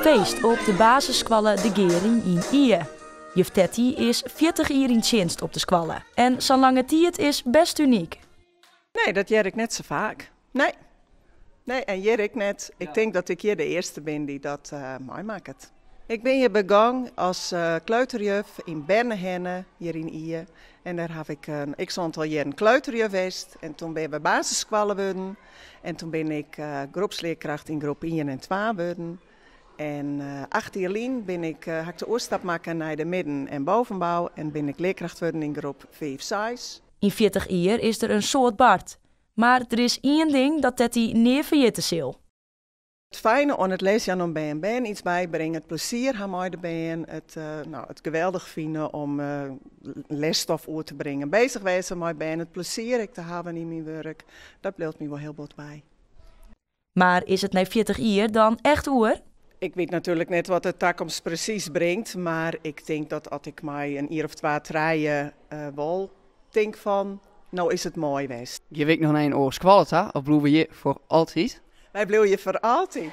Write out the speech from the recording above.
feest op de basisschool De Gering in Ie. Juf Tetty is 40 jaar in dienst op de school. En zo'n lange tijd is best uniek. Nee, dat jij ik net zo vaak. Nee, en jij ik net. Ik denk dat ik hier de eerste ben die dat mooi maakt. Ik ben hier begonnen als kleuterjuf in Bernehenne, hier in Ie. En daar heb ik een x-aantal jaren kleuterjuf geweest. En toen ben ik bij basisschool geworden. En toen ben ik groepsleerkracht in groep 1 en 2 geworden. En 8 jaar geleden heb ik de oorstap maken naar de midden- en bovenbouw. En ben ik leerkracht geworden in groep 5, 6. In 40 jaar is er een soort Bart. Maar er is één ding dat Tetty neer vergeten zal. Het fijne aan het leesjaar om bij een iets bijbrengen, het plezier aan mij erbij, het geweldig vinden om lesstof over te brengen. Bezig wezen met bij het plezier ik te hebben in mijn werk, dat blijft me wel heel goed bij. Maar is het na 40 jaar dan echt oer? Ik weet natuurlijk net wat de toekomst precies brengt, maar ik denk dat als ik mij een jaar of 2 draaien wil, denk van, nou is het mooi geweest. Je weet nog naar een oorskwalit, of blijven we hier voor altijd? Wij blijven voor altijd.